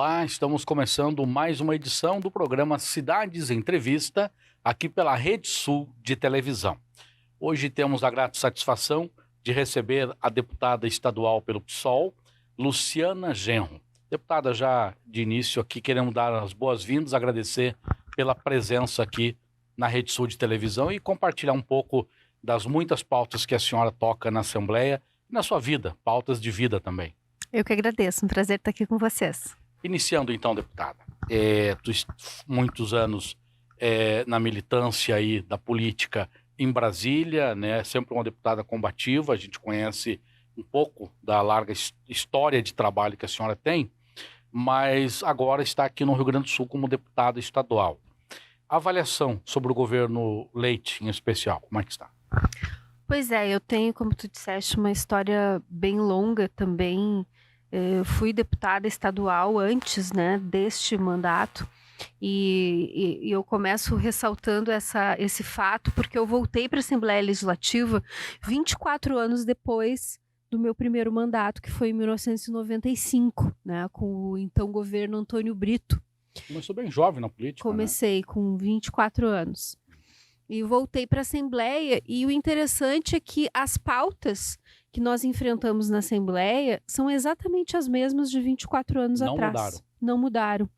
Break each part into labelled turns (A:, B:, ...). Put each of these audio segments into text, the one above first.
A: Olá, estamos começando mais uma edição do programa Cidades Entrevista, aqui pela Rede Sul de televisão. Hoje temos a grata satisfação de receber a deputada estadual pelo PSOL, Luciana Genro. Deputada, já de início aqui queremos dar as boas-vindas, agradecer pela presença aqui na Rede Sul de televisão e compartilhar um pouco das muitas pautas que a senhora toca na Assembleia e na sua vida, pautas de vida também.
B: Eu que agradeço, um prazer estar aqui com vocês.
A: Iniciando então, deputada, muitos anos na militância aí da política em Brasília, né? Sempre uma deputada combativa, a gente conhece um pouco da larga história de trabalho que a senhora tem, mas agora está aqui no Rio Grande do Sul como deputada estadual. A avaliação sobre o governo Leite, em especial, como é que está?
B: Pois é, eu tenho, como tu disseste, uma história bem longa também. Fui deputada estadual antes, né, deste mandato, e eu começo ressaltando esse fato porque eu voltei para a Assembleia Legislativa 24 anos depois do meu primeiro mandato, que foi em 1995, né, com o então governo Antônio Brito.
A: Começou bem jovem na política,
B: Comecei, né? Com 24 anos. E voltei para a Assembleia, e o interessante é que as pautas que nós enfrentamos na Assembleia são exatamente as mesmas de 24 anos atrás. Não mudaram.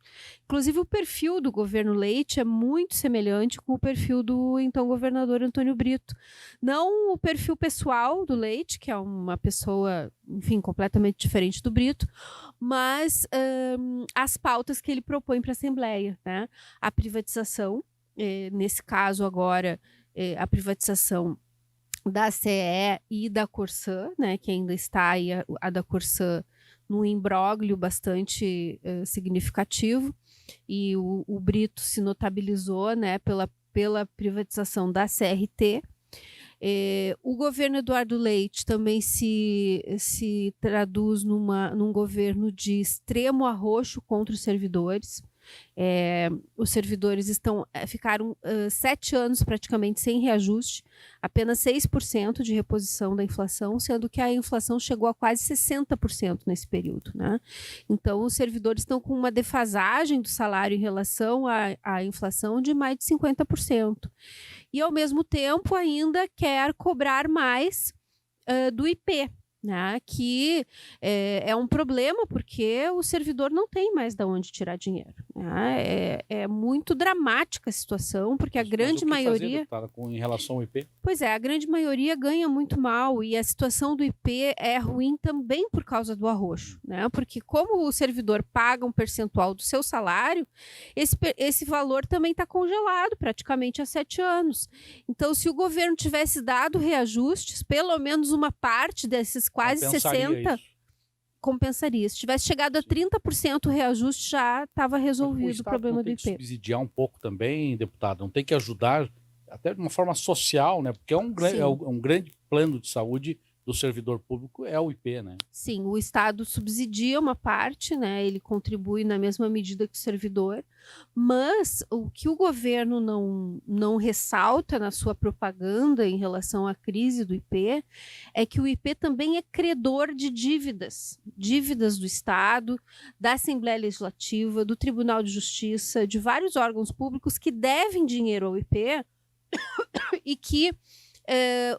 B: Inclusive, o perfil do governo Leite é muito semelhante com o perfil do então governador Antônio Brito. Não o perfil pessoal do Leite, que é uma pessoa, enfim, completamente diferente do Brito, mas as pautas que ele propõe para a Assembleia, né? A privatização, nesse caso agora, a privatização da CE e da Corsã, né, que ainda está aí a da Corsã num imbróglio bastante significativo, e o Brito se notabilizou, né, pela privatização da CRT. O governo Eduardo Leite também se traduz num governo de extremo arroxo contra os servidores. Os servidores ficaram 7 anos praticamente sem reajuste, apenas 6% de reposição da inflação, sendo que a inflação chegou a quase 60% nesse período, né? Então, os servidores estão com uma defasagem do salário em relação à inflação de mais de 50%. E, ao mesmo tempo, ainda quer cobrar mais do IP, né, que é um problema porque o servidor não tem mais de onde tirar dinheiro, né? É muito dramática a situação, porque a grande maioria...
A: Deputada, em relação ao IP?
B: Pois é, a grande maioria ganha muito mal, e a situação do IP é ruim também por causa do arroxo, né? Porque como o servidor paga um percentual do seu salário, esse valor também está congelado praticamente há 7 anos. Então, se o governo tivesse dado reajustes, pelo menos uma parte desses quase 60%, compensaria. Se tivesse chegado a 30% o reajuste, já estava resolvido o problema do IP.
A: Tem que subsidiar um pouco também, deputado, não tem que ajudar até de uma forma social, né? Porque é um grande plano de saúde do servidor público, é o IP, né?
B: Sim, o Estado subsidia uma parte, né? Ele contribui na mesma medida que o servidor, mas o que o governo não ressalta na sua propaganda em relação à crise do IP é que o IP também é credor de dívidas do Estado, da Assembleia Legislativa, do Tribunal de Justiça, de vários órgãos públicos que devem dinheiro ao IP e que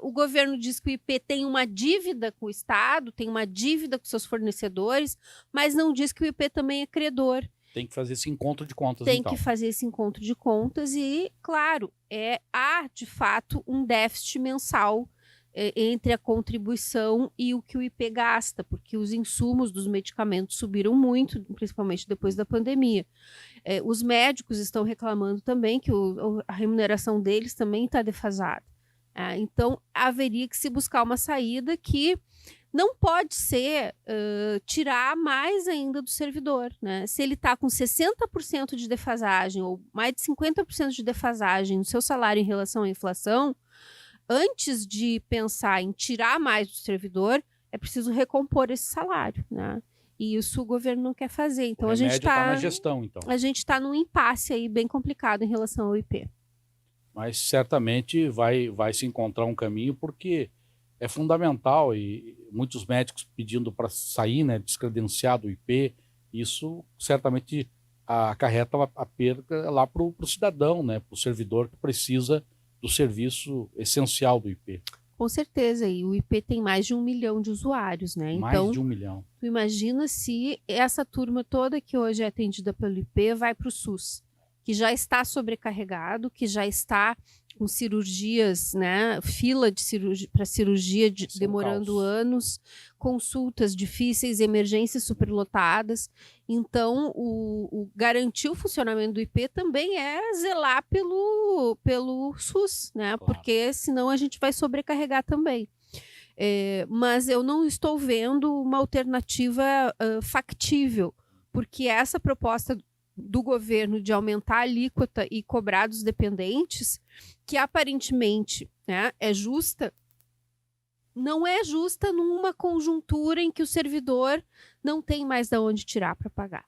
B: o governo diz que o IP tem uma dívida com o Estado, tem uma dívida com seus fornecedores, mas não diz que o IP também é credor.
A: Tem que fazer esse encontro de contas,
B: Tem que fazer esse encontro de contas e, claro, há, de fato, um déficit mensal entre a contribuição e o que o IP gasta, porque os insumos dos medicamentos subiram muito, principalmente depois da pandemia. Os médicos estão reclamando também que a remuneração deles também está defasada. Então, haveria que se buscar uma saída que não pode ser tirar mais ainda do servidor, né? Se ele está com 60% de defasagem ou mais de 50% de defasagem no seu salário em relação à inflação, antes de pensar em tirar mais do servidor, é preciso recompor esse salário, né? E isso o governo não quer fazer. Então, a gente está
A: na gestão, então.
B: A gente está num impasse aí bem complicado em relação ao IP.
A: Mas certamente vai se encontrar um caminho, porque é fundamental, e muitos médicos pedindo para sair, né, descredenciar do IP Isso certamente acarreta a perda lá para o cidadão, né, para o servidor que precisa do serviço essencial do IP.
B: Com certeza, e o IP tem mais de 1 milhão de usuários, né?
A: Mais
B: Então,
A: de 1 milhão.
B: tu imagina se essa turma toda que hoje é atendida pelo IP vai para o SUS, que já está sobrecarregado, que já está com cirurgias, né? Fila de para cirurgia demorando anos, consultas difíceis, emergências superlotadas. Então, garantir o funcionamento do IP também é zelar pelo SUS, né?
A: Claro.
B: Porque senão a gente vai sobrecarregar também. Mas eu não estou vendo uma alternativa factível, porque essa proposta do governo de aumentar a alíquota e cobrar dos dependentes, que aparentemente, né, é justa, não é justa numa conjuntura em que o servidor não tem mais de onde tirar para pagar.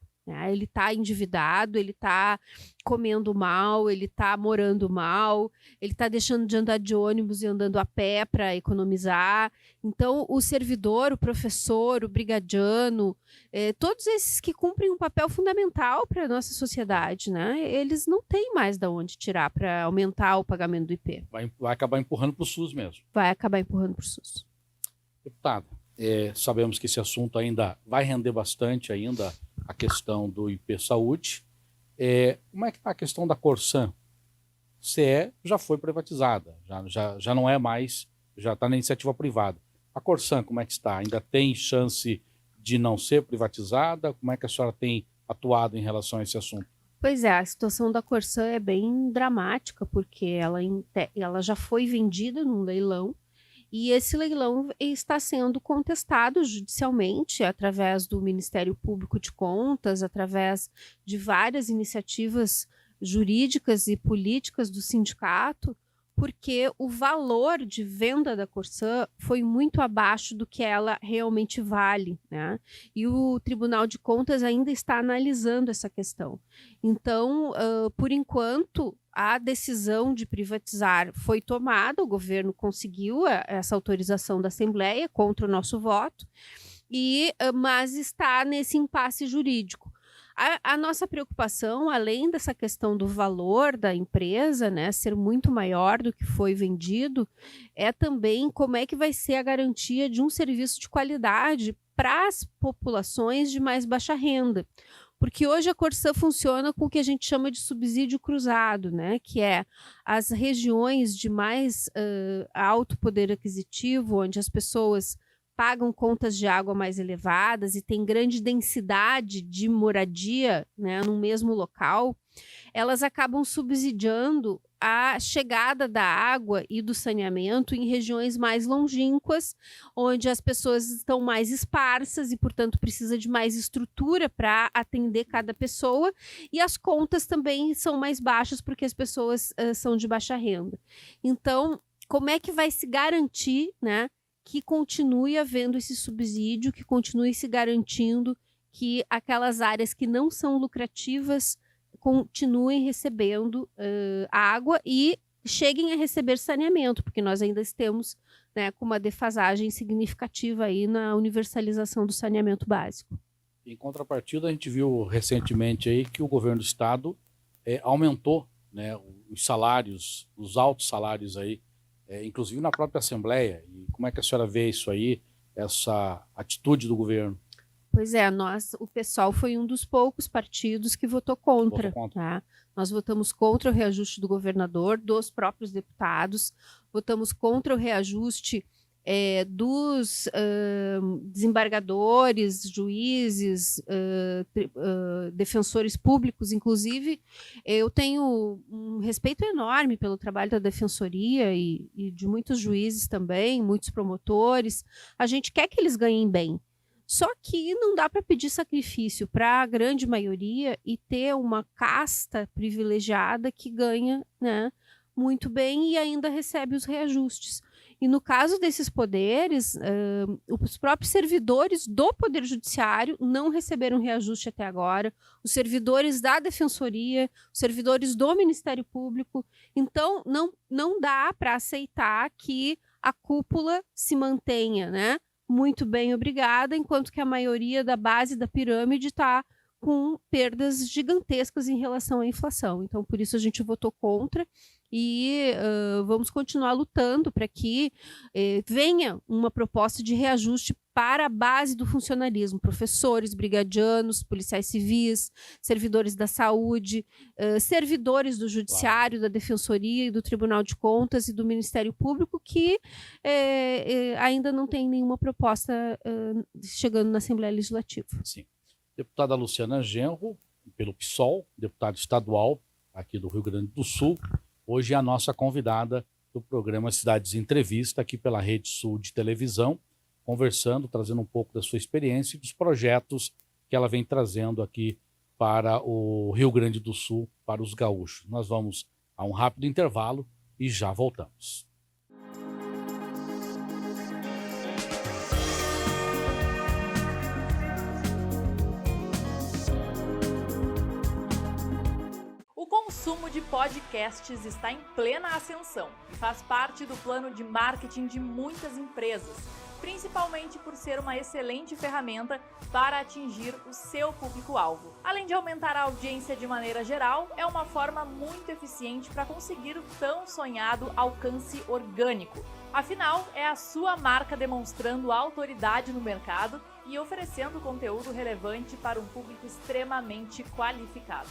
B: Ele está endividado, ele está comendo mal, ele está morando mal, ele está deixando de andar de ônibus e andando a pé para economizar. Então, o servidor, o professor, o brigadiano, todos esses que cumprem um papel fundamental para a nossa sociedade, né? Eles não têm mais de onde tirar para aumentar o pagamento do IP.
A: Vai acabar empurrando para o SUS mesmo.
B: Vai acabar empurrando para o SUS.
A: Deputada, sabemos que esse assunto ainda vai render bastante ainda, a questão do IP Saúde. Como é que está a questão da Corsan? CE já foi privatizada, já não é mais, já está na iniciativa privada. A Corsan, como é que está? Ainda tem chance de não ser privatizada? Como é que a senhora tem atuado em relação a esse assunto?
B: Pois é, a situação da Corsan é bem dramática, porque ela já foi vendida num leilão, e esse leilão está sendo contestado judicialmente através do Ministério Público de Contas, através de várias iniciativas jurídicas e políticas do sindicato, porque o valor de venda da Corsan foi muito abaixo do que ela realmente vale, né? E o Tribunal de Contas ainda está analisando essa questão. Então, por enquanto, a decisão de privatizar foi tomada, o governo conseguiu essa autorização da Assembleia contra o nosso voto, mas está nesse impasse jurídico. A nossa preocupação, além dessa questão do valor da empresa, né, ser muito maior do que foi vendido, é também como é que vai ser a garantia de um serviço de qualidade para as populações de mais baixa renda. Porque hoje a Corsan funciona com o que a gente chama de subsídio cruzado, né, que é as regiões de mais alto poder aquisitivo, onde as pessoas pagam contas de água mais elevadas e tem grande densidade de moradia, né, no mesmo local, elas acabam subsidiando a chegada da água e do saneamento em regiões mais longínquas, onde as pessoas estão mais esparsas e, portanto, precisa de mais estrutura para atender cada pessoa, e as contas também são mais baixas porque as pessoas são de baixa renda. Então, como é que vai se garantir, né, que continue havendo esse subsídio, que continue se garantindo que aquelas áreas que não são lucrativas continuem recebendo água e cheguem a receber saneamento, porque nós ainda estamos, né, com uma defasagem significativa aí na universalização do saneamento básico.
A: Em contrapartida, a gente viu recentemente aí que o governo do estado aumentou, né, os salários, os altos salários aí, inclusive na própria Assembleia. E como é que a senhora vê isso aí, essa atitude do governo?
B: Pois é, o PSOL foi um dos poucos partidos que votou contra. Tá? Nós votamos contra o reajuste do governador, dos próprios deputados, votamos contra o reajuste dos desembargadores, juízes, defensores públicos. Inclusive, eu tenho um respeito enorme pelo trabalho da defensoria e de muitos juízes também, muitos promotores. A gente quer que eles ganhem bem. Só que não dá para pedir sacrifício para a grande maioria e ter uma casta privilegiada que ganha, né, muito bem e ainda recebe os reajustes. E no caso desses poderes, os próprios servidores do Poder Judiciário não receberam reajuste até agora, os servidores da Defensoria, os servidores do Ministério Público. Então, não dá para aceitar que a cúpula se mantenha, né, muito bem, obrigada, enquanto que a maioria da base da pirâmide está com perdas gigantescas em relação à inflação. Então, por isso a gente votou contra e vamos continuar lutando para que venha uma proposta de reajuste para a base do funcionalismo, professores, brigadianos, policiais civis, servidores da saúde, servidores do judiciário, da defensoria e do Tribunal de Contas e do Ministério Público, que ainda não tem nenhuma proposta chegando na Assembleia Legislativa.
A: Sim. Deputada Luciana Genro, pelo PSOL, deputada estadual aqui do Rio Grande do Sul, hoje é a nossa convidada do programa Cidades Entrevista, aqui pela Rede Sul de televisão, conversando, trazendo um pouco da sua experiência e dos projetos que ela vem trazendo aqui para o Rio Grande do Sul, para os gaúchos. Nós vamos a um rápido intervalo e já voltamos.
C: O consumo de podcasts está em plena ascensão e faz parte do plano de marketing de muitas empresas, principalmente por ser uma excelente ferramenta para atingir o seu público-alvo. Além de aumentar a audiência de maneira geral, é uma forma muito eficiente para conseguir o tão sonhado alcance orgânico. Afinal, é a sua marca demonstrando autoridade no mercado e oferecendo conteúdo relevante para um público extremamente qualificado.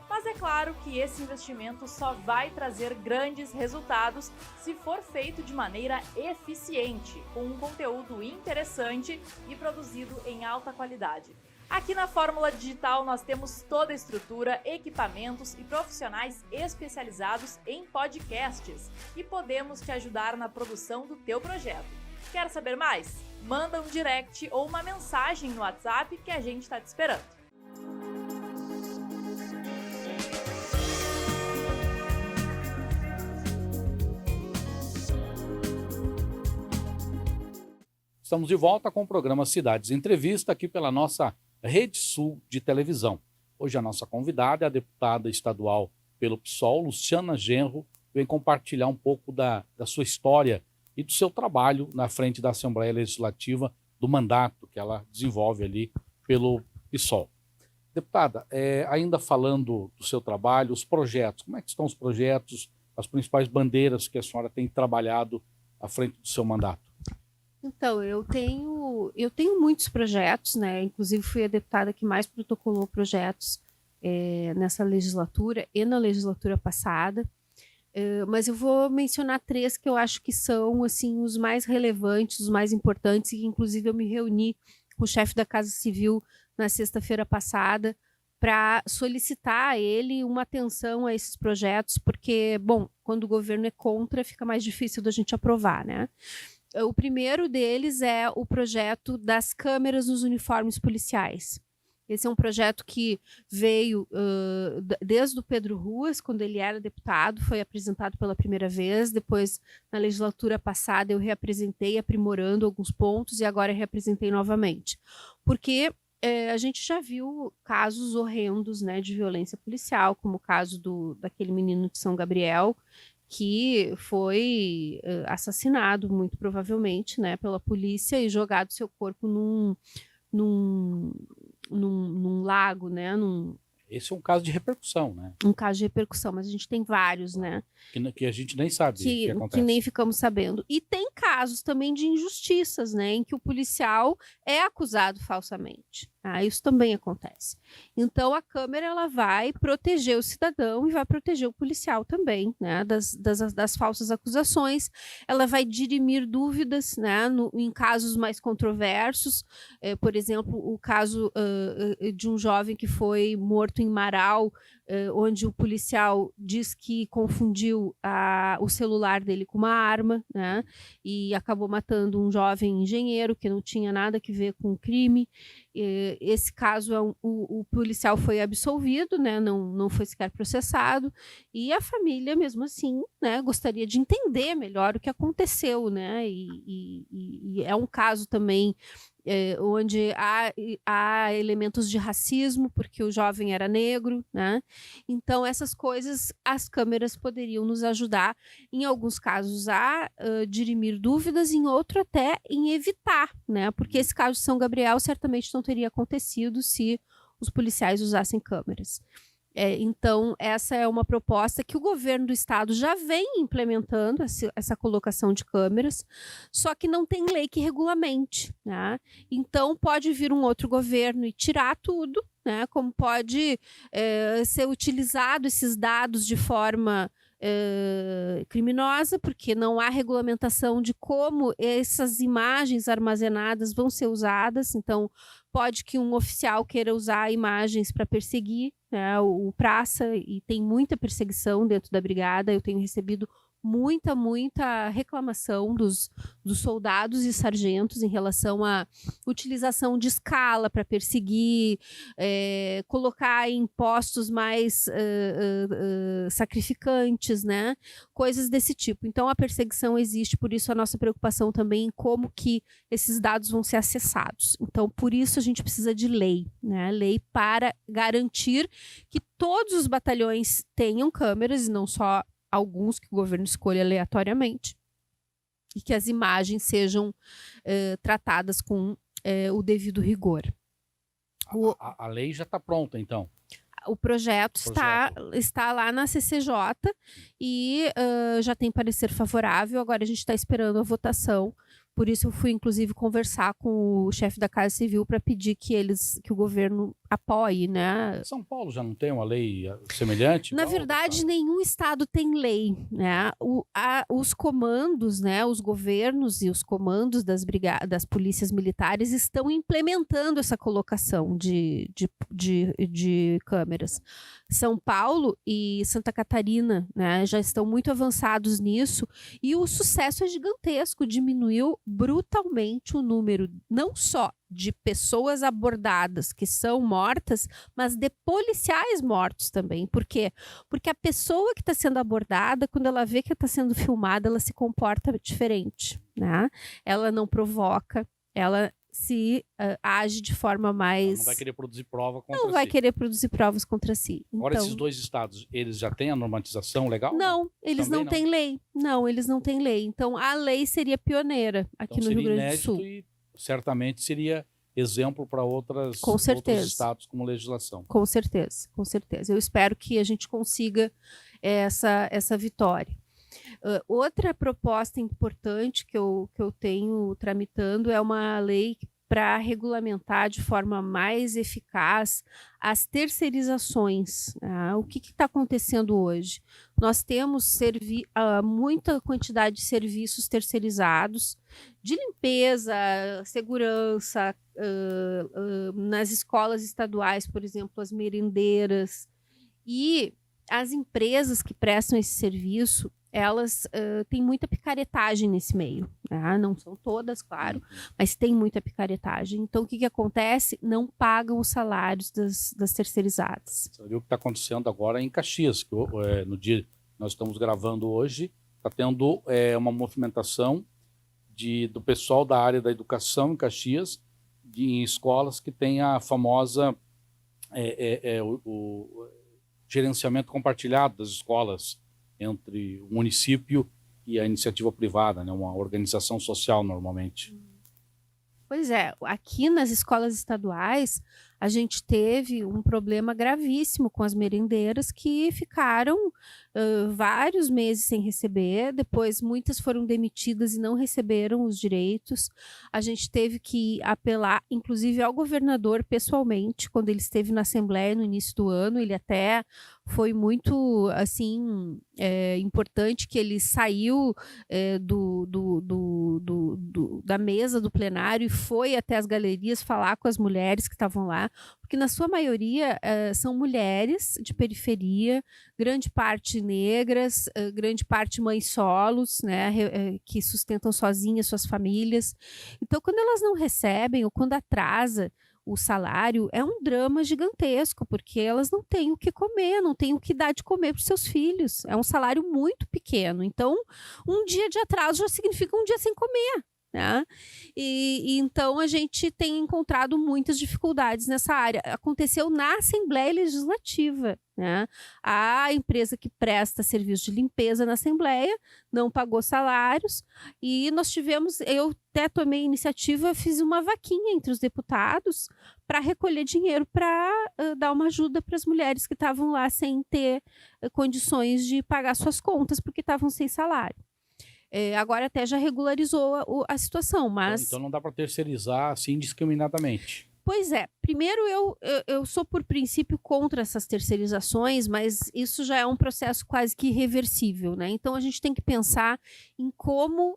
C: Mas é claro que esse investimento só vai trazer grandes resultados se for feito de maneira eficiente, com um conteúdo interessante e produzido em alta qualidade. Aqui na Fórmula Digital nós temos toda a estrutura, equipamentos e profissionais especializados em podcasts e podemos te ajudar na produção do teu projeto. Quer saber mais? Manda um direct ou uma mensagem no WhatsApp que a gente está te esperando.
A: Estamos de volta com o programa Cidades Entrevista, aqui pela nossa Rede Sul de televisão. Hoje a nossa convidada é a deputada estadual pelo PSOL, Luciana Genro, vem compartilhar um pouco da sua história e do seu trabalho na frente da Assembleia Legislativa, do mandato que ela desenvolve ali pelo PSOL. Deputada, ainda falando do seu trabalho, os projetos, como é que estão os projetos, as principais bandeiras que a senhora tem trabalhado à frente do seu mandato?
B: Então, eu tenho muitos projetos, né? Inclusive fui a deputada que mais protocolou projetos nessa legislatura e na legislatura passada. Mas eu vou mencionar 3 que eu acho que são assim, os mais relevantes, os mais importantes, e que inclusive eu me reuni com o chefe da Casa Civil na sexta-feira passada para solicitar a ele uma atenção a esses projetos, porque, bom, quando o governo é contra, fica mais difícil da gente aprovar, né? O primeiro deles é o projeto das câmeras nos uniformes policiais. Esse é um projeto que veio desde o Pedro Ruas, quando ele era deputado, foi apresentado pela primeira vez, depois na legislatura passada eu reapresentei, aprimorando alguns pontos, e agora reapresentei novamente. Porque a gente já viu casos horrendos, né, de violência policial, como o caso daquele menino de São Gabriel, que foi assassinado, muito provavelmente, né, pela polícia, e jogado seu corpo num lago, né?
A: Esse é um caso de repercussão, né?
B: Um caso de repercussão, mas a gente tem vários, né?
A: Que a gente nem sabe o que acontece.
B: Que nem ficamos sabendo. E tem casos também de injustiças, né? Em que o policial é acusado falsamente. Isso também acontece. Então, a Câmara ela vai proteger o cidadão e vai proteger o policial também, né? Das falsas acusações. Ela vai dirimir dúvidas, né? Em casos mais controversos. Por exemplo, o caso de um jovem que foi morto em Marau, onde o policial diz que confundiu o celular dele com uma arma, né? E acabou matando um jovem engenheiro que não tinha nada a ver com o crime. Esse caso, o policial foi absolvido, né? Não foi sequer processado, e a família, mesmo assim, né, gostaria de entender melhor o que aconteceu, né? E é um caso também onde há elementos de racismo, porque o jovem era negro, né? Então, essas coisas, as câmeras poderiam nos ajudar, em alguns casos, a dirimir dúvidas, em outro até em evitar, né? Porque esse caso de São Gabriel certamente não teria acontecido se os policiais usassem câmeras. Então, essa é uma proposta que o governo do estado já vem implementando, essa colocação de câmeras, só que não tem lei que regulamente, né? Então, pode vir um outro governo e tirar tudo, né? Como pode ser utilizado esses dados de forma criminosa, porque não há regulamentação de como essas imagens armazenadas vão ser usadas. Então, pode que um oficial queira usar imagens para perseguir, né, o praça, e tem muita perseguição dentro da brigada. Eu tenho recebido muita reclamação dos soldados e sargentos em relação à utilização de escala para perseguir, colocar em postos mais sacrificantes, né? Coisas desse tipo. Então, a perseguição existe, por isso a nossa preocupação também em como que esses dados vão ser acessados. Então, por isso a gente precisa de lei, né? Lei para garantir que todos os batalhões tenham câmeras, e não só alguns que o governo escolhe aleatoriamente, e que as imagens sejam tratadas com o devido rigor.
A: A lei já está pronta, então?
B: O projeto está lá na CCJ e já tem parecer favorável. Agora a gente está esperando a votação. Por isso eu fui, inclusive, conversar com o chefe da Casa Civil para pedir que o governo apoie, né?
A: São Paulo já não tem uma lei semelhante?
B: Na verdade, nenhum estado tem lei, né? Os comandos, né? Os governos e os comandos das polícias militares estão implementando essa colocação de câmeras. São Paulo e Santa Catarina, né, já estão muito avançados nisso, e o sucesso é gigantesco. Diminuiu brutalmente o número não só de pessoas abordadas que são mortas, mas de policiais mortos também. Por quê? Porque a pessoa que está sendo abordada, quando ela vê que está sendo filmada, ela se comporta diferente, né? Ela não provoca, ela se age de forma mais...
A: Ela não vai querer produzir prova contra si.
B: Não vai querer produzir provas contra si.
A: Agora,
B: então,
A: esses dois estados, eles já têm a normatização legal?
B: Não, eles não têm lei. Não, eles não têm lei. Então, a lei seria pioneira aqui no Rio Grande do Sul.
A: E certamente seria exemplo para outros estados como legislação.
B: Com certeza, com certeza. Eu espero que a gente consiga essa vitória. Outra proposta importante que eu tenho tramitando é uma lei para regulamentar de forma mais eficaz as terceirizações. O que está acontecendo hoje? Nós temos muita quantidade de serviços terceirizados, de limpeza, segurança, nas escolas estaduais, por exemplo, as merendeiras, e as empresas que prestam esse serviço, elas têm muita picaretagem nesse meio, né? Não são todas, claro, mas tem muita picaretagem. Então, o que acontece? Não pagam os salários das terceirizadas.
A: Você viu o que está acontecendo agora em Caxias, que no dia que nós estamos gravando hoje, está tendo uma movimentação do pessoal da área da educação em Caxias, em escolas que tem a famosa o gerenciamento compartilhado das escolas entre o município e a iniciativa privada, né? Uma organização social, normalmente.
B: Pois é, aqui nas escolas estaduais, a gente teve um problema gravíssimo com as merendeiras que ficaram vários meses sem receber. Depois, muitas foram demitidas e não receberam os direitos. A gente teve que apelar, inclusive, ao governador pessoalmente, quando ele esteve na Assembleia no início do ano. Ele até foi muito, assim, importante que ele saiu da mesa do plenário e foi até as galerias falar com as mulheres que estavam lá, porque na sua maioria são mulheres de periferia, grande parte negras, grande parte mães solos, né, que sustentam sozinhas suas famílias. Então, quando elas não recebem ou quando atrasa o salário, é um drama gigantesco, porque elas não têm o que comer, não têm o que dar de comer para os seus filhos. É um salário muito pequeno. Então, um dia de atraso já significa um dia sem comer, né? E então a gente tem encontrado muitas dificuldades nessa área. Aconteceu na Assembleia Legislativa, né? A empresa que presta serviço de limpeza na Assembleia não pagou salários e eu até tomei iniciativa, fiz uma vaquinha entre os deputados para recolher dinheiro para dar uma ajuda para as mulheres que estavam lá sem ter condições de pagar suas contas porque estavam sem salário. Agora até já regularizou a situação, mas...
A: Então não dá para terceirizar assim indiscriminadamente.
B: Pois é. Primeiro, eu sou, por princípio, contra essas terceirizações, mas isso já é um processo quase que irreversível, né? Então, a gente tem que pensar em como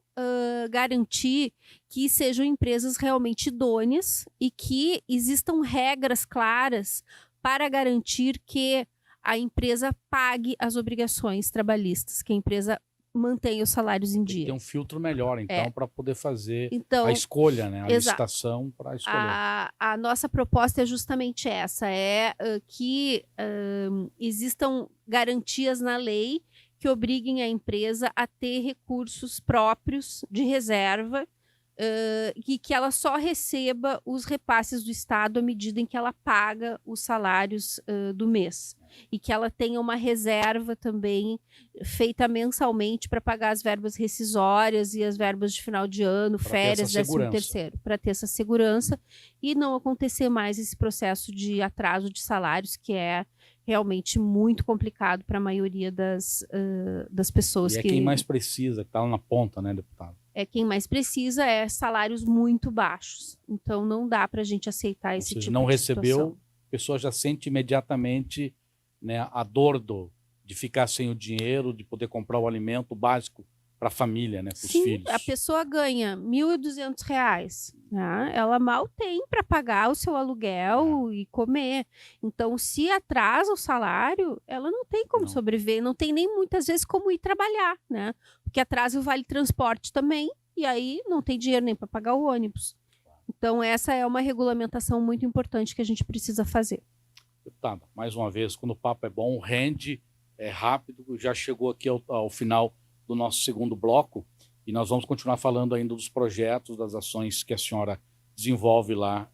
B: garantir que sejam empresas realmente idôneas e que existam regras claras para garantir que a empresa pague as obrigações trabalhistas, que a empresa mantenha os salários em dia.
A: Tem um filtro melhor, então, para poder fazer
B: Então,
A: a escolha, né? A
B: exato.
A: licitação para escolher.
B: A nossa proposta é justamente essa, que existam garantias na lei que obriguem a empresa a ter recursos próprios de reserva e que ela só receba os repasses do Estado à medida em que ela paga os salários do mês. E que ela tenha uma reserva também feita mensalmente para pagar as verbas rescisórias e as verbas de final de ano, férias, 13º, para ter essa segurança e não acontecer mais esse processo de atraso de salários, que é realmente muito complicado para a maioria das pessoas.
A: E quem mais precisa, que está lá na ponta, né, deputado?
B: Quem mais precisa salários muito baixos. Então não dá para a gente aceitar esse tipo de situação.
A: Não recebeu, a pessoa já sente imediatamente, né, a dor de ficar sem o dinheiro, de poder comprar o alimento básico para a família, né, para os filhos.
B: A pessoa ganha R$ 1.200, né? Ela mal tem para pagar o seu aluguel e comer. Então, se atrasa o salário, ela não tem como sobreviver, não tem nem muitas vezes como ir trabalhar, né? Porque atrasa o vale transporte também, e aí não tem dinheiro nem para pagar o ônibus. Então, essa é uma regulamentação muito importante que a gente precisa fazer.
A: Deputada, mais uma vez, quando o papo é bom, rende, é rápido, já chegou aqui ao final do nosso segundo bloco e nós vamos continuar falando ainda dos projetos, das ações que a senhora desenvolve lá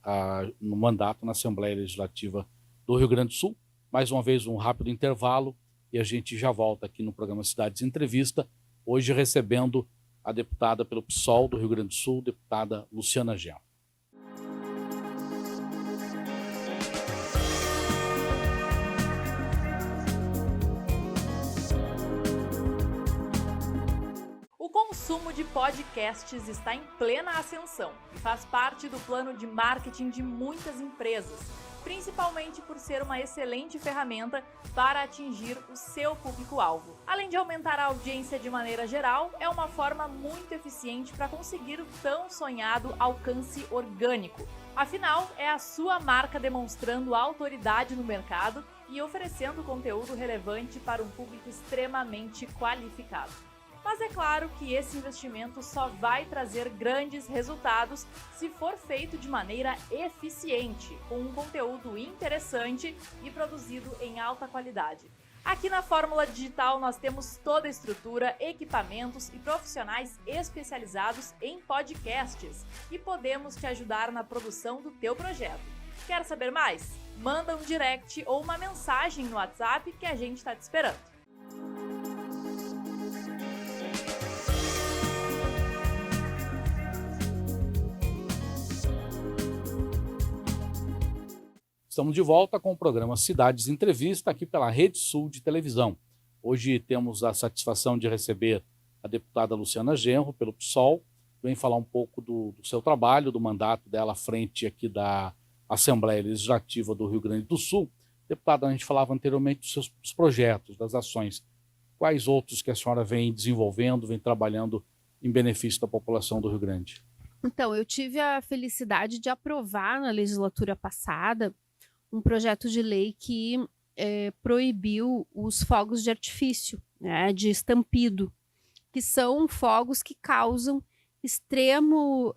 A: no mandato na Assembleia Legislativa do Rio Grande do Sul. Mais uma vez, um rápido intervalo e a gente já volta aqui no programa Cidades Entrevista, hoje recebendo a deputada pelo PSOL do Rio Grande do Sul, deputada Luciana Genro.
C: O consumo de podcasts está em plena ascensão e faz parte do plano de marketing de muitas empresas, principalmente por ser uma excelente ferramenta para atingir o seu público-alvo. Além de aumentar a audiência de maneira geral, é uma forma muito eficiente para conseguir o tão sonhado alcance orgânico. Afinal, é a sua marca demonstrando autoridade no mercado e oferecendo conteúdo relevante para um público extremamente qualificado. Mas é claro que esse investimento só vai trazer grandes resultados se for feito de maneira eficiente, com um conteúdo interessante e produzido em alta qualidade. Aqui na Fórmula Digital nós temos toda a estrutura, equipamentos e profissionais especializados em podcasts e podemos te ajudar na produção do teu projeto. Quer saber mais? Manda um direct ou uma mensagem no WhatsApp que a gente está te esperando.
A: Estamos de volta com o programa Cidades Entrevista, aqui pela Rede Sul de Televisão. Hoje temos a satisfação de receber a deputada Luciana Genro, pelo PSOL, vem falar um pouco do seu trabalho, do mandato dela à frente aqui da Assembleia Legislativa do Rio Grande do Sul. Deputada, a gente falava anteriormente dos seus projetos, das ações. Quais outros que a senhora vem desenvolvendo, vem trabalhando em benefício da população do Rio Grande?
B: Então, eu tive a felicidade de aprovar na legislatura passada um projeto de lei que proibiu os fogos de artifício, né, de estampido, que são fogos que causam extrema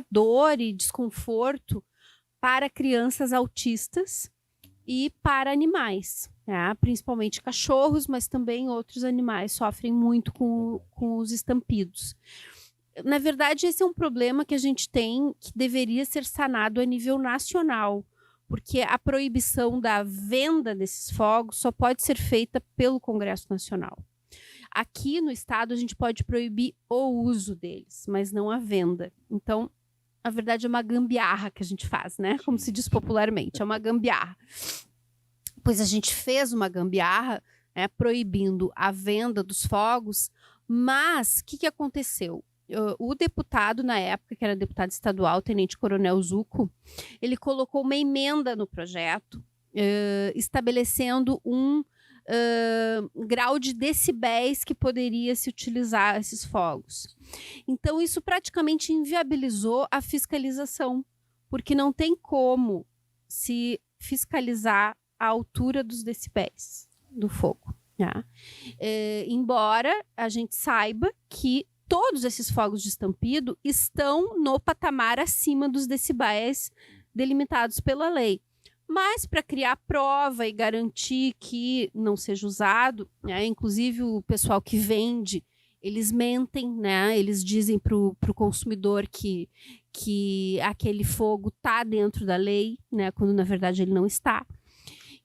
B: dor e desconforto para crianças autistas e para animais. né? Principalmente cachorros, mas também outros animais sofrem muito com os estampidos. Na verdade, esse é um problema que a gente tem que deveria ser sanado a nível nacional, porque a proibição da venda desses fogos só pode ser feita pelo Congresso Nacional. Aqui no estado a gente pode proibir o uso deles, mas não a venda. Então, na verdade, é uma gambiarra que a gente faz, né? Como se diz popularmente, é uma gambiarra. Pois a gente fez uma gambiarra, né, proibindo a venda dos fogos, mas o que aconteceu? O deputado, na época, que era deputado estadual, o Tenente Coronel Zucco, ele colocou uma emenda no projeto, estabelecendo um grau de decibéis que poderia se utilizar esses fogos. Então, isso praticamente inviabilizou a fiscalização, porque não tem como se fiscalizar a altura dos decibéis do fogo, né? Embora a gente saiba que todos esses fogos de estampido estão no patamar acima dos decibéis delimitados pela lei. Mas para criar prova e garantir que não seja usado, né, inclusive o pessoal que vende, eles mentem, né, eles dizem para o consumidor que aquele fogo está dentro da lei, né, quando na verdade ele não está.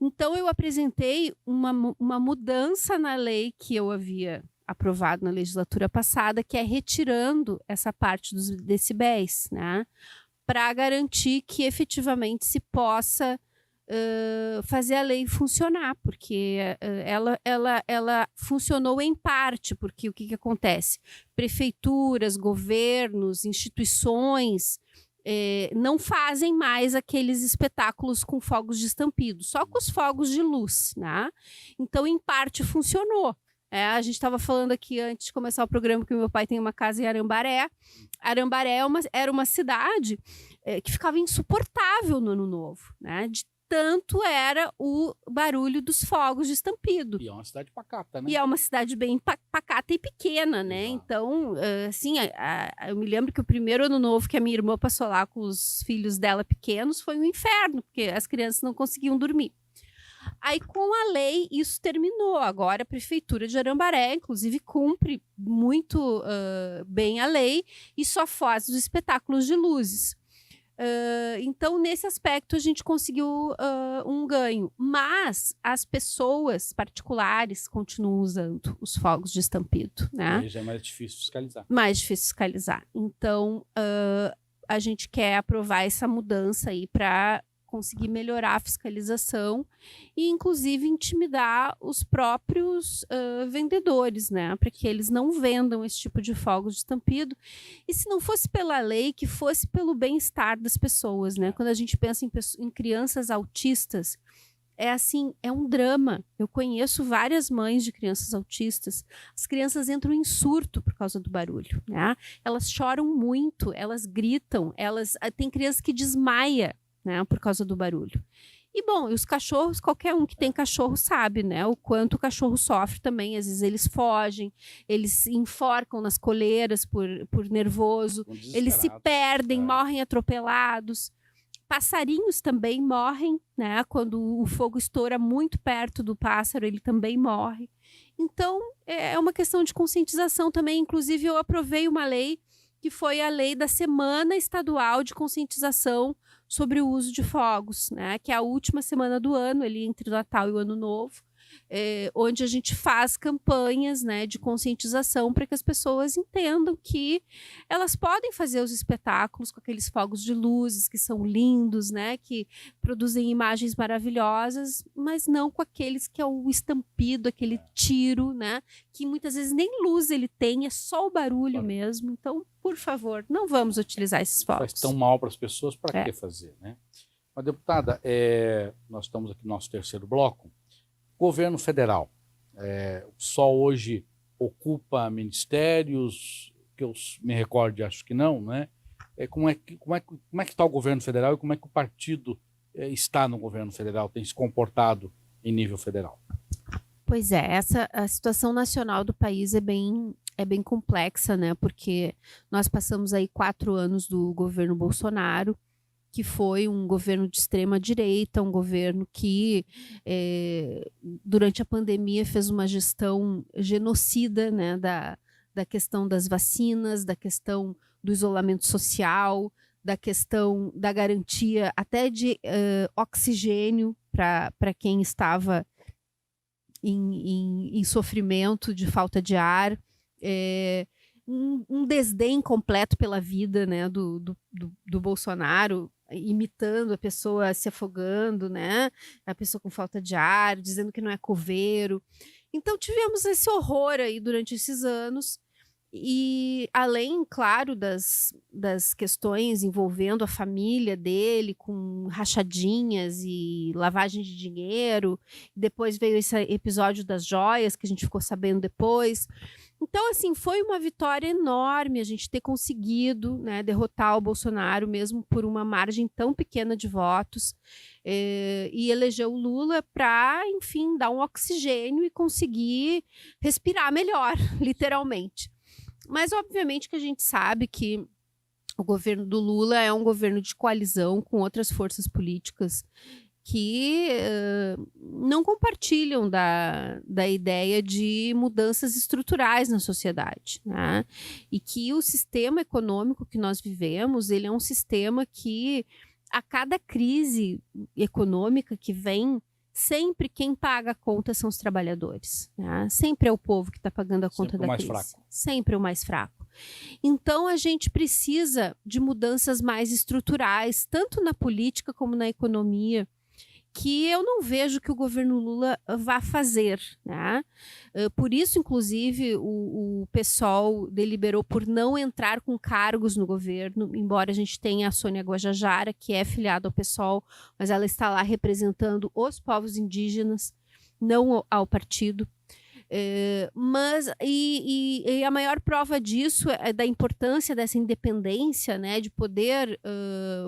B: Então eu apresentei uma mudança na lei que eu havia aprovado na legislatura passada, que é retirando essa parte dos decibéis, né, para garantir que efetivamente se possa fazer a lei funcionar, porque ela funcionou em parte, porque o que acontece? Prefeituras, governos, instituições não fazem mais aqueles espetáculos com fogos de estampido, só com os fogos de luz, né? Então, em parte, funcionou. A gente estava falando aqui antes de começar o programa que o meu pai tem uma casa em Arambaré. Arambaré era uma cidade que ficava insuportável no Ano Novo, né? De tanto era o barulho dos fogos de estampido.
A: E é uma cidade pacata, né?
B: E é uma cidade bem pacata e pequena, né?
A: Exato.
B: Então, assim, eu me lembro que o primeiro Ano Novo que a minha irmã passou lá com os filhos dela pequenos foi um inferno, porque as crianças não conseguiam dormir. Aí, com a lei, isso terminou. Agora, a Prefeitura de Arambaré, inclusive, cumpre muito bem a lei e só faz os espetáculos de luzes. Então, nesse aspecto, a gente conseguiu um ganho. Mas as pessoas particulares continuam usando os fogos de estampido, né?
A: Aí já é mais difícil fiscalizar.
B: Mais difícil fiscalizar. Então, a gente quer aprovar essa mudança aí para conseguir melhorar a fiscalização e, inclusive, intimidar os próprios vendedores, né? Para que eles não vendam esse tipo de fogos de estampido. E se não fosse pela lei, que fosse pelo bem-estar das pessoas, né? Quando a gente pensa em crianças autistas, é um drama. Eu conheço várias mães de crianças autistas. As crianças entram em surto por causa do barulho, né? Elas choram muito, elas gritam, tem criança que desmaia, né, por causa do barulho. E, bom, os cachorros, qualquer um que tem cachorro sabe, né, o quanto o cachorro sofre também. Às vezes eles fogem, eles enforcam nas coleiras por nervoso, eles se perdem, morrem atropelados. Passarinhos também morrem, né, quando o fogo estoura muito perto do pássaro, ele também morre. Então, é uma questão de conscientização também. Inclusive, eu aprovei uma lei que foi a lei da Semana Estadual de Conscientização sobre o uso de fogos, né? Que é a última semana do ano, ali entre o Natal e o Ano Novo, onde a gente faz campanhas, né, de conscientização para que as pessoas entendam que elas podem fazer os espetáculos com aqueles fogos de luzes que são lindos, né, que produzem imagens maravilhosas, mas não com aqueles que é o estampido, aquele tiro, né, que muitas vezes nem luz ele tem, é só o barulho mesmo. Então, por favor, não vamos utilizar esses fogos.
A: Faz tão mal para as pessoas, para que fazer, né? Mas, deputada, nós estamos aqui no nosso terceiro bloco. Governo federal, só hoje ocupa ministérios, que eu me recorde, acho que não, né? Como é que está o governo federal e como é que o partido está no governo federal, tem se comportado em nível federal?
B: Pois é, a situação nacional do país é bem complexa, né? Porque nós passamos aí 4 anos do governo Bolsonaro que foi um governo de extrema direita, um governo que durante a pandemia fez uma gestão genocida, né, da questão das vacinas, da questão do isolamento social, da questão da garantia até de oxigênio para quem estava em sofrimento de falta de ar, um desdém completo pela vida, né, do Bolsonaro, imitando a pessoa se afogando, né, a pessoa com falta de ar, dizendo que não é coveiro. Então tivemos esse horror aí durante esses anos. E além, claro, das questões envolvendo a família dele, com rachadinhas e lavagem de dinheiro, depois veio esse episódio das joias, que a gente ficou sabendo depois. Então, assim, foi uma vitória enorme a gente ter conseguido, né, derrotar o Bolsonaro, mesmo por uma margem tão pequena de votos, e eleger o Lula para, enfim, dar um oxigênio e conseguir respirar melhor, literalmente. Mas, obviamente, que a gente sabe que o governo do Lula é um governo de coalizão com outras forças políticas que não compartilham da ideia de mudanças estruturais na sociedade, né? E que o sistema econômico que nós vivemos, ele é um sistema que, a cada crise econômica que vem, sempre quem paga a conta são os trabalhadores, né? Sempre é o povo que está pagando a conta da crise. Fraco. Sempre o mais fraco. Então, a gente precisa de mudanças mais estruturais, tanto na política como na economia, que eu não vejo que o governo Lula vá fazer, né? Por isso, inclusive, o PSOL deliberou por não entrar com cargos no governo, embora a gente tenha a Sônia Guajajara, que é filiada ao PSOL, mas ela está lá representando os povos indígenas, não ao partido. Mas a maior prova disso é da importância dessa independência, né, de poder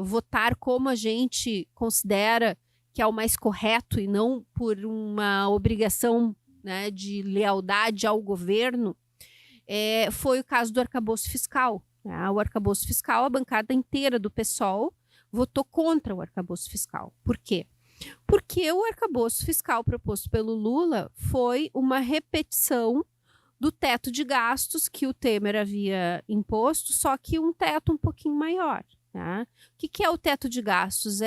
B: votar como a gente considera que é o mais correto e não por uma obrigação, né, de lealdade ao governo, foi o caso do arcabouço fiscal. Né? O arcabouço fiscal, a bancada inteira do PSOL votou contra o arcabouço fiscal. Por quê? Porque o arcabouço fiscal proposto pelo Lula foi uma repetição do teto de gastos que o Temer havia imposto, só que um teto um pouquinho maior. Tá? O que é o teto de gastos?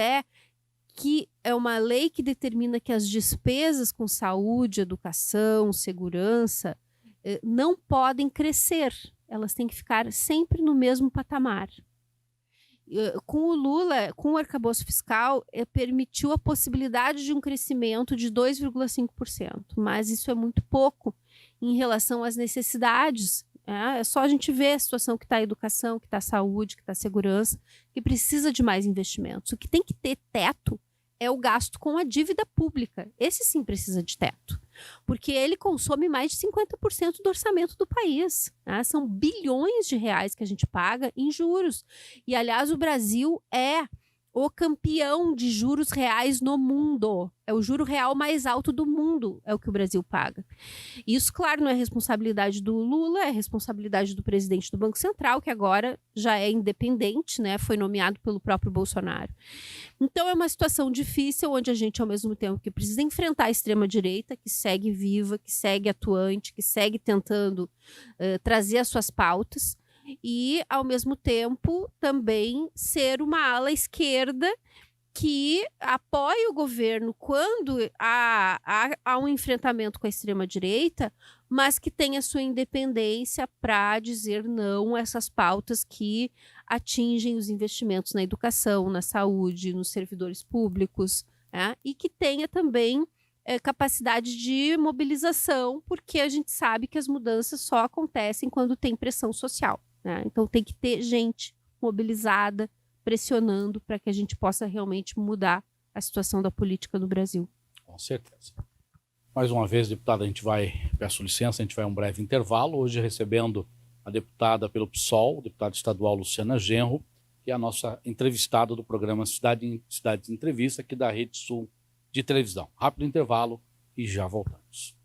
B: Que é uma lei que determina que as despesas com saúde, educação, segurança não podem crescer. Elas têm que ficar sempre no mesmo patamar. Com o Lula, com o arcabouço fiscal, permitiu a possibilidade de um crescimento de 2,5%. Mas isso é muito pouco em relação às necessidades. É só a gente ver a situação que está a educação, que está a saúde, que está a segurança, que precisa de mais investimentos. O que tem que ter teto é o gasto com a dívida pública. Esse sim precisa de teto, porque ele consome mais de 50% do orçamento do país. Né? São bilhões de reais que a gente paga em juros. E, aliás, o Brasil é o campeão de juros reais no mundo. É o juro real mais alto do mundo, é o que o Brasil paga. Isso, claro, não é responsabilidade do Lula, é responsabilidade do presidente do Banco Central, que agora já é independente, né? Foi nomeado pelo próprio Bolsonaro. Então, é uma situação difícil, onde a gente, ao mesmo tempo que precisa enfrentar a extrema-direita, que segue viva, que segue atuante, que segue tentando trazer as suas pautas, e, ao mesmo tempo, também ser uma ala esquerda que apoia o governo quando há um enfrentamento com a extrema-direita, mas que tem a sua independência para dizer não a essas pautas que atingem os investimentos na educação, na saúde, nos servidores públicos, né? E que tenha também capacidade de mobilização, porque a gente sabe que as mudanças só acontecem quando tem pressão social. Né? Então tem que ter gente mobilizada, pressionando para que a gente possa realmente mudar a situação da política no Brasil.
A: Com certeza. Mais uma vez, deputada, peço licença, a gente vai a um breve intervalo, hoje recebendo a deputada pelo PSOL, deputada estadual Luciana Genro, que é a nossa entrevistada do programa Cidades Entrevista, aqui da Rede Sul de televisão. Rápido intervalo e já voltamos.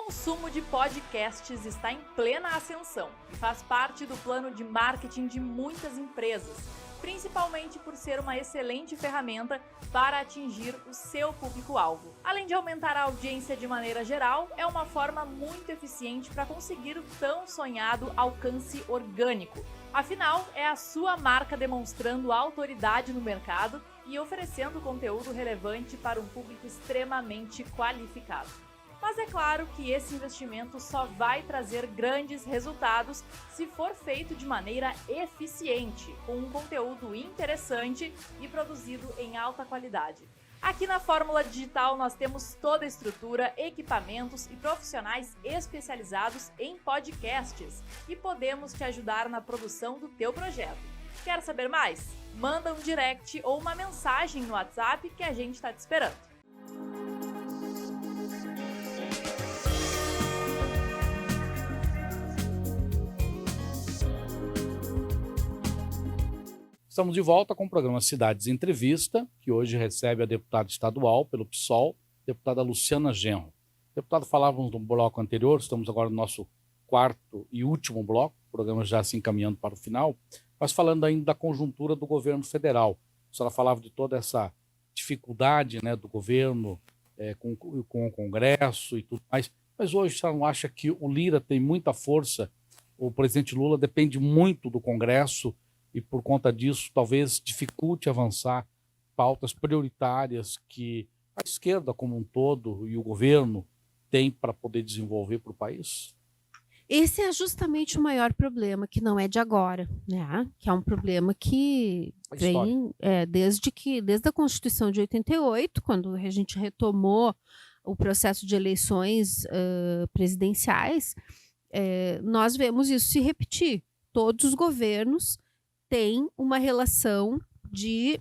C: consumo de podcasts está em plena ascensão e faz parte do plano de marketing de muitas empresas, principalmente por ser uma excelente ferramenta para atingir o seu público-alvo. Além de aumentar a audiência de maneira geral, é uma forma muito eficiente para conseguir o tão sonhado alcance orgânico. Afinal, é a sua marca demonstrando autoridade no mercado e oferecendo conteúdo relevante para um público extremamente qualificado. Mas é claro que esse investimento só vai trazer grandes resultados se for feito de maneira eficiente, com um conteúdo interessante e produzido em alta qualidade. Aqui na Fórmula Digital nós temos toda a estrutura, equipamentos e profissionais especializados em podcasts e podemos te ajudar na produção do teu projeto. Quer saber mais? Manda um direct ou uma mensagem no WhatsApp que a gente está te esperando.
A: Estamos de volta com o programa Cidades Entrevista, que hoje recebe a deputada estadual pelo PSOL, deputada Luciana Genro. Deputado, falávamos no bloco anterior, estamos agora no nosso quarto e último bloco, o programa já se encaminhando para o final, mas falando ainda da conjuntura do governo federal. A senhora falava de toda essa dificuldade, né, do governo com o Congresso e tudo mais, mas hoje a senhora não acha que o Lira tem muita força? O presidente Lula depende muito do Congresso e, por conta disso, talvez dificulte avançar pautas prioritárias que a esquerda como um todo e o governo têm para poder desenvolver para o país?
B: Esse é justamente o maior problema, que não é de agora, né? Que é um problema que vem desde a Constituição de 88, quando a gente retomou o processo de eleições presidenciais, nós vemos isso se repetir. Todos os governos tem uma relação de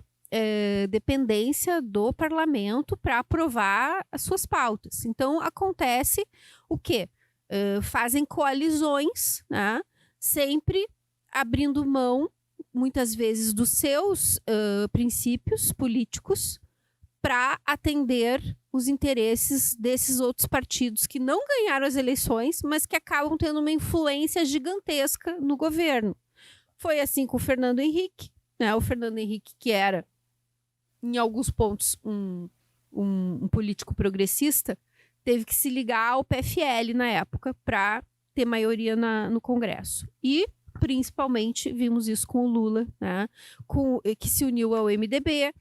B: dependência do parlamento para aprovar as suas pautas. Então, acontece o quê? Fazem coalizões, né? Sempre abrindo mão, muitas vezes, dos seus princípios políticos para atender os interesses desses outros partidos que não ganharam as eleições, mas que acabam tendo uma influência gigantesca no governo. Foi assim com o Fernando Henrique, né? O Fernando Henrique, que era, em alguns pontos, um político progressista, teve que se ligar ao PFL na época para ter maioria no Congresso. E, principalmente, vimos isso com o Lula, né? Que se uniu ao MDB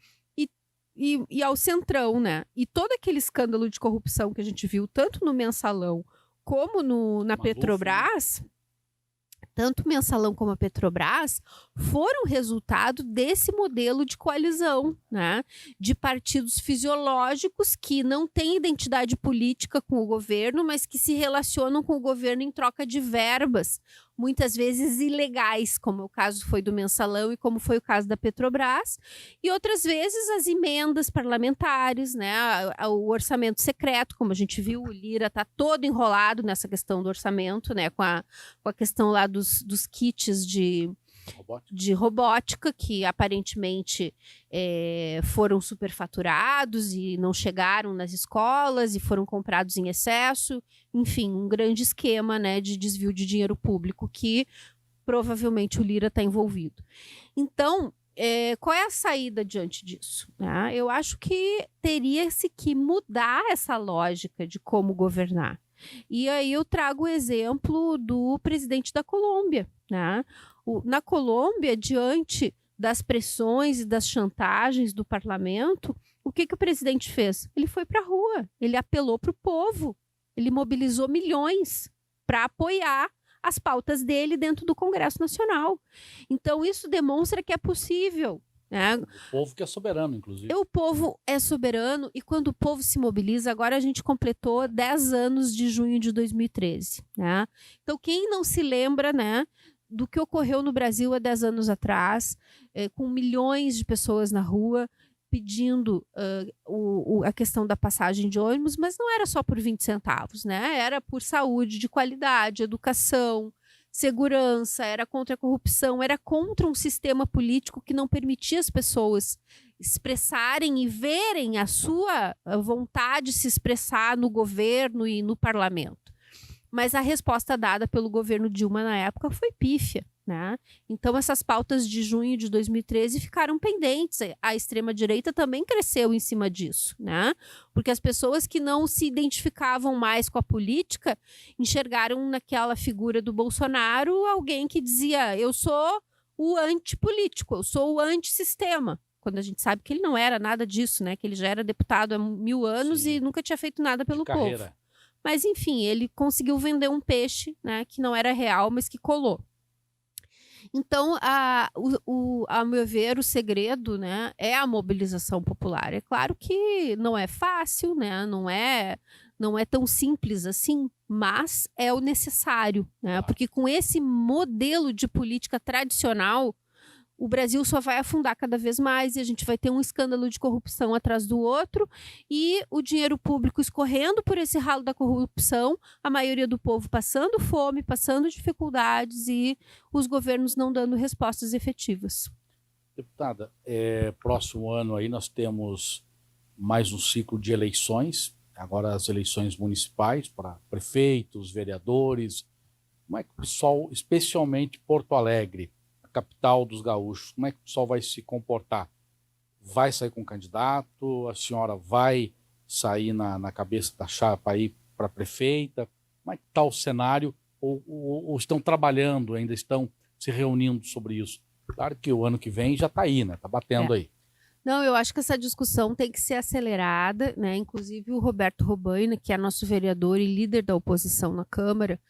B: e ao Centrão, né? E todo aquele escândalo de corrupção que a gente viu, tanto no Mensalão como na Petrobras... Tanto o Mensalão como a Petrobras foram resultado desse modelo de coalizão, né? De partidos fisiológicos que não têm identidade política com o governo, mas que se relacionam com o governo em troca de verbas, muitas vezes ilegais, como o caso foi do Mensalão e como foi o caso da Petrobras, e outras vezes as emendas parlamentares, né? O orçamento secreto, como a gente viu, o Lira está todo enrolado nessa questão do orçamento, né? Com a questão lá dos kits de robótica, que aparentemente foram superfaturados e não chegaram nas escolas e foram comprados em excesso. Enfim, um grande esquema, né, de desvio de dinheiro público que provavelmente o Lira está envolvido. Então, qual é a saída diante disso? Eu acho que teria-se que mudar essa lógica de como governar. E aí eu trago o exemplo do presidente da Colômbia, né? Na Colômbia, diante das pressões e das chantagens do parlamento, o que o presidente fez? Ele foi para a rua, ele apelou para o povo, ele mobilizou milhões para apoiar as pautas dele dentro do Congresso Nacional. Então, isso demonstra que é possível. Né?
A: O povo que é soberano, inclusive.
B: O povo é soberano e quando o povo se mobiliza, agora a gente completou 10 anos de junho de 2013. Né? Então, quem não se lembra, né, do que ocorreu no Brasil há 10 anos atrás, com milhões de pessoas na rua pedindo a questão da passagem de ônibus, mas não era só por 20 centavos, né? Era por saúde de qualidade, educação, segurança, era contra a corrupção, era contra um sistema político que não permitia as pessoas expressarem e verem a sua vontade se expressar no governo e no parlamento. Mas a resposta dada pelo governo Dilma na época foi pífia, né? Então essas pautas de junho de 2013 ficaram pendentes. A extrema-direita também cresceu em cima disso, né? Porque as pessoas que não se identificavam mais com a política enxergaram naquela figura do Bolsonaro alguém que dizia: eu sou o antipolítico, eu sou o antissistema. Quando a gente sabe que ele não era nada disso, né? Que ele já era deputado há 1000 anos
A: Sim.
B: E nunca tinha feito nada pelo povo.
A: Carreira.
B: Mas, enfim, ele conseguiu vender um peixe, né, que não era real, mas que colou. Então, a meu ver, o segredo, né, é a mobilização popular. É claro que não é fácil, né, não é tão simples assim, mas é o necessário, né, porque com esse modelo de política tradicional, o Brasil só vai afundar cada vez mais e a gente vai ter um escândalo de corrupção atrás do outro e o dinheiro público escorrendo por esse ralo da corrupção, a maioria do povo passando fome, passando dificuldades e os governos não dando respostas efetivas.
A: Deputada, próximo ano aí nós temos mais um ciclo de eleições, agora as eleições municipais para prefeitos, vereadores. Como é que o pessoal, especialmente Porto Alegre, capital dos gaúchos, como é que o pessoal vai se comportar? Vai sair com candidato? A senhora vai sair na cabeça da chapa aí para prefeita? Como é que está o cenário? Ou estão trabalhando, ainda estão se reunindo sobre isso? Claro que o ano que vem já está aí, né? Está batendo aí.
B: Não, eu acho que essa discussão tem que ser acelerada, né? Inclusive o Roberto Robaina, que é nosso vereador e líder da oposição na Câmara,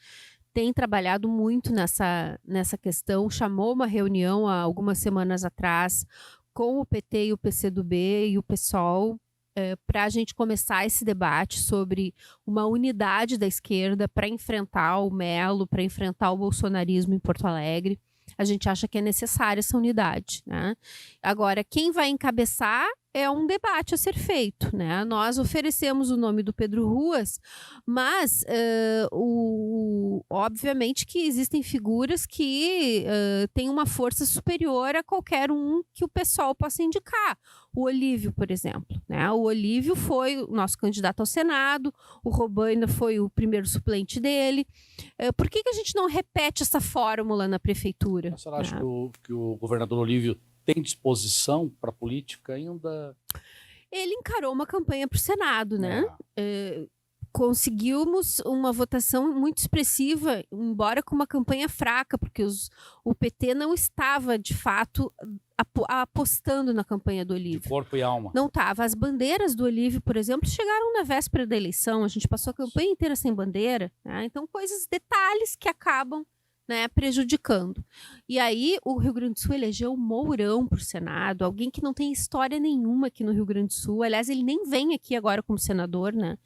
B: tem trabalhado muito nessa questão, chamou uma reunião há algumas semanas atrás com o PT e o PCdoB e o PSOL para a gente começar esse debate sobre uma unidade da esquerda para enfrentar o Melo, para enfrentar o bolsonarismo em Porto Alegre. A gente acha que é necessária essa unidade, né? Agora, quem vai encabeçar é um debate a ser feito, né? Nós oferecemos o nome do Pedro Ruas, mas obviamente que existem figuras que têm uma força superior a qualquer um que o pessoal possa indicar. O Olívio, por exemplo, né? O Olívio foi o nosso candidato ao Senado, o Robaina foi o primeiro suplente dele. Por que a gente não repete essa fórmula na prefeitura?
A: Mas você acha que o governador Olívio tem disposição para a política ainda?
B: Ele encarou uma campanha para o Senado, né? Conseguimos uma votação muito expressiva, embora com uma campanha fraca, porque o PT não estava, de fato, apostando na campanha do Olívio.
A: De corpo e alma.
B: Não estava. As bandeiras do Olívio, por exemplo, chegaram na véspera da eleição, a gente passou a campanha inteira sem bandeira, né? Então, detalhes que acabam, né, prejudicando. E aí o Rio Grande do Sul elegeu o Mourão para o Senado, alguém que não tem história nenhuma aqui no Rio Grande do Sul. Aliás, ele nem vem aqui agora como senador, né?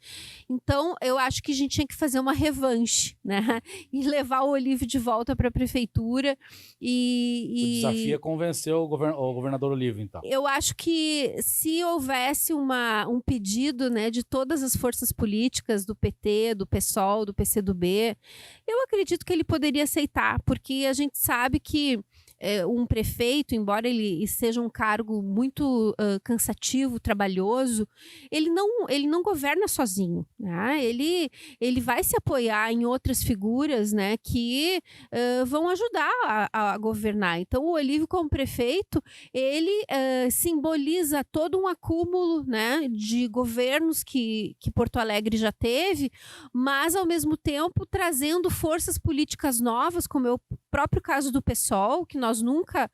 B: Então, eu acho que a gente tinha que fazer uma revanche, né? E levar o Olívio de volta para a prefeitura.
A: O desafio é convencer o governador Olívio, então.
B: Eu acho que se houvesse um pedido, né, de todas as forças políticas, do PT, do PSOL, do PCdoB, eu acredito que ele poderia aceitar, porque a gente sabe que um prefeito, embora ele seja um cargo muito cansativo, trabalhoso, ele não governa sozinho, né? Ele vai se apoiar em outras figuras, né, que vão ajudar a governar. Então, o Olívio, como prefeito, ele simboliza todo um acúmulo, né, de governos que Porto Alegre já teve, mas, ao mesmo tempo, trazendo forças políticas novas, como é o próprio caso do PSOL, que nós nunca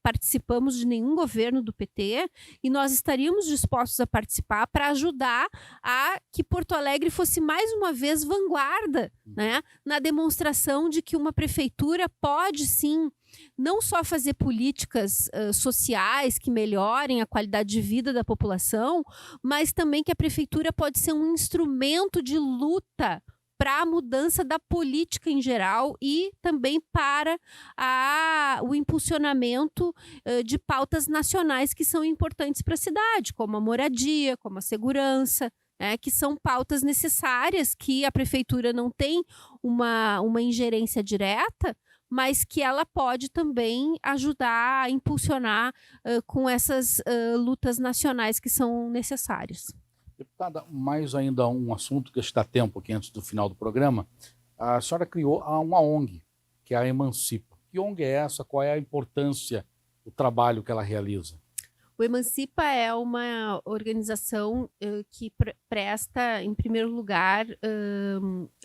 B: participamos de nenhum governo do PT, e nós estaríamos dispostos a participar para ajudar a que Porto Alegre fosse mais uma vez vanguarda, né, na demonstração de que uma prefeitura pode sim não só fazer políticas sociais que melhorem a qualidade de vida da população, mas também que a prefeitura pode ser um instrumento de luta para a mudança da política em geral e também para o impulsionamento de pautas nacionais que são importantes para a cidade, como a moradia, como a segurança, né, que são pautas necessárias que a prefeitura não tem uma ingerência direta, mas que ela pode também ajudar a impulsionar com essas lutas nacionais que são necessárias.
A: Deputada, mais ainda um assunto que está a tempo aqui antes do final do programa. a senhora criou uma ONG, que é a Emancipa. Que ONG é essa? Qual é a importância do trabalho que ela realiza?
B: O Emancipa é uma organização que presta, em primeiro lugar,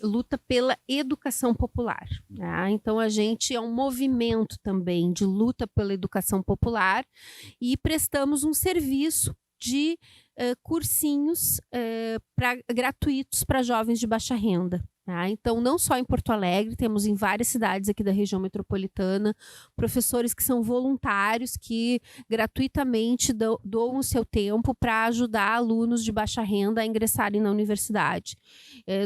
B: luta pela educação popular. Né? Então, a gente é um movimento também de luta pela educação popular e prestamos um serviço de cursinhos gratuitos para jovens de baixa renda. Tá? Então, não só em Porto Alegre, temos em várias cidades aqui da região metropolitana, professores que são voluntários, que gratuitamente doam o seu tempo para ajudar alunos de baixa renda a ingressarem na universidade.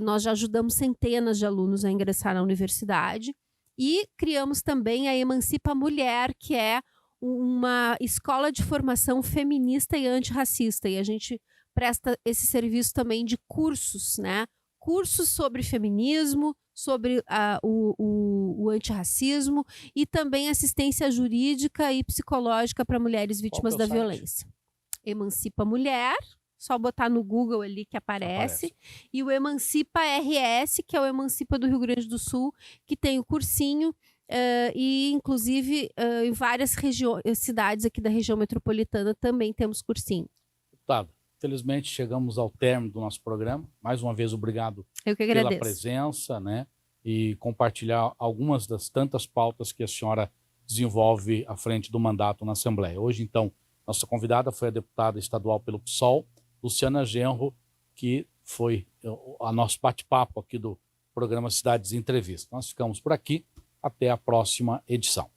B: Nós já ajudamos centenas de alunos a ingressar na universidade e criamos também a Emancipa Mulher, que é uma escola de formação feminista e antirracista. E a gente presta esse serviço também de cursos, né? Cursos sobre feminismo, sobre o antirracismo e também assistência jurídica e psicológica para mulheres vítimas da violência. Emancipa Mulher, só botar no Google ali que aparece. E o Emancipa RS, que é o Emancipa do Rio Grande do Sul, que tem o cursinho e, inclusive, em várias cidades aqui da região metropolitana também temos cursinho.
A: Deputada, infelizmente chegamos ao término do nosso programa. Mais uma vez, obrigado pela presença, né? E compartilhar algumas das tantas pautas que a senhora desenvolve à frente do mandato na Assembleia. Hoje, então, nossa convidada foi a deputada estadual pelo PSOL, Luciana Genro, que foi a nosso bate-papo aqui do programa Cidades em Entrevista. Nós ficamos por aqui. Até a próxima edição.